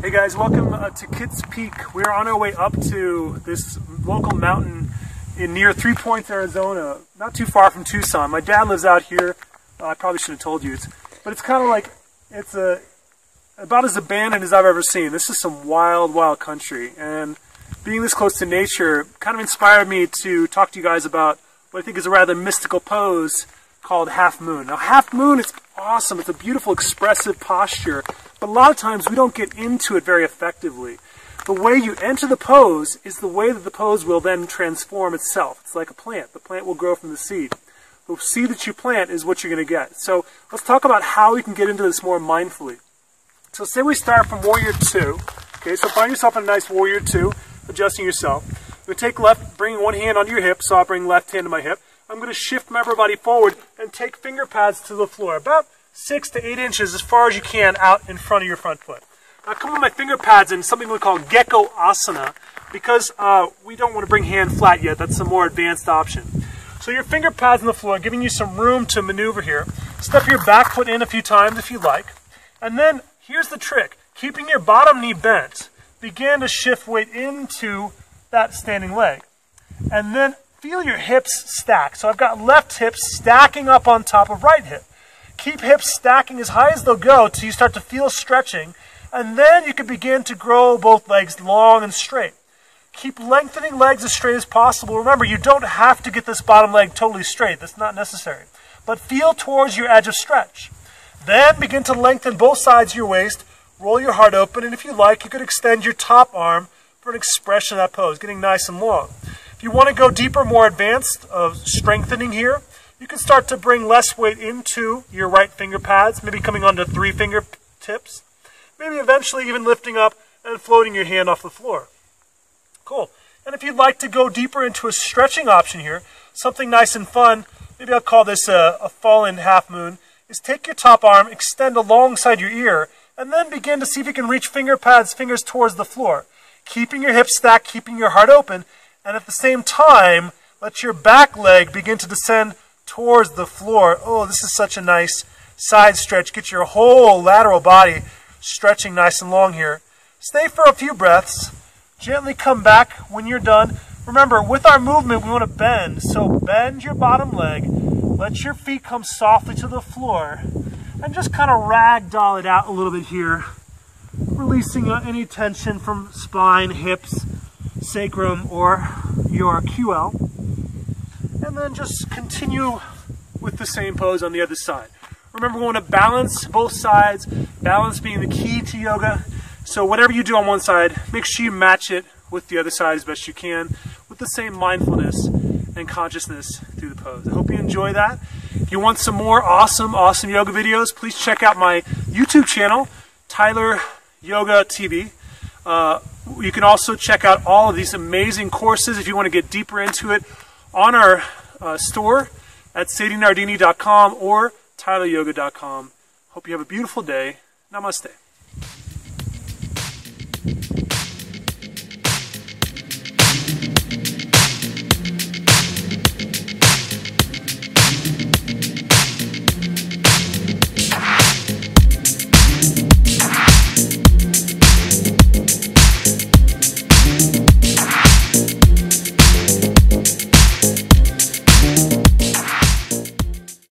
Hey guys, welcome to Kitts Peak. We're on our way up to this local mountain near 3 Points, Arizona, not too far from Tucson. My dad lives out here. I probably should have told you, but it's kind of like, it's about as abandoned as I've ever seen. This is some wild, wild country, and being this close to nature kind of inspired me to talk to you guys about what I think is a rather mystical pose called half moon. Now, half moon, it's awesome. It's a beautiful, expressive posture, but a lot of times we don't get into it very effectively. The way you enter the pose is the way that the pose will then transform itself. It's like a plant. The plant will grow from the seed. The seed that you plant is what you're going to get. So let's talk about how we can get into this more mindfully. So say we start from warrior two. Okay, so find yourself in a nice warrior two, adjusting yourself. You're going to take left, bring one hand onto your hip, so I'll bring left hand to my hip. I'm going to shift my upper body forward and take finger pads to the floor, about 6 to 8 inches as far as you can out in front of your front foot. Now come with my finger pads in something we call gecko asana, because we don't want to bring hand flat yet. That's a more advanced option. So your finger pads on the floor, giving you some room to maneuver here. Step your back foot in a few times if you like. And then here's the trick. Keeping your bottom knee bent, begin to shift weight into that standing leg. And then feel your hips stack. So I've got left hip stacking up on top of right hip. Keep hips stacking as high as they'll go till you start to feel stretching. And then you can begin to grow both legs long and straight. Keep lengthening legs as straight as possible. Remember, you don't have to get this bottom leg totally straight. That's not necessary. But feel towards your edge of stretch. Then begin to lengthen both sides of your waist. Roll your heart open. And if you like, you could extend your top arm for an expression of that pose, getting nice and long. If you want to go deeper, more advanced, strengthening here, you can start to bring less weight into your right finger pads, maybe coming onto 3 fingertips. Maybe eventually even lifting up and floating your hand off the floor. Cool. And if you'd like to go deeper into a stretching option here, something nice and fun, maybe I'll call this a fallen half moon, is take your top arm, extend alongside your ear, and then begin to see if you can reach finger pads, fingers towards the floor. Keeping your hips stacked, keeping your heart open, and at the same time, let your back leg begin to descend towards the floor. Oh, this is such a nice side stretch. Get your whole lateral body stretching nice and long here. Stay for a few breaths. Gently come back when you're done. Remember, with our movement, we want to bend. So bend your bottom leg. Let your feet come softly to the floor. And just kind of ragdoll it out a little bit here. Releasing any tension from spine, hips, sacrum, or your QL. And then just continue with the same pose on the other side. Remember, we want to balance both sides, balance being the key to yoga. So whatever you do on one side, make sure you match it with the other side as best you can, with the same mindfulness and consciousness through the pose. I hope you enjoy that. If you want some more awesome yoga videos, please check out my YouTube channel, Tyler Yoga TV. You can also check out all of these amazing courses if you want to get deeper into it on our store at sadinardini.com or tyleryoga.com. Hope you have a beautiful day. Namaste.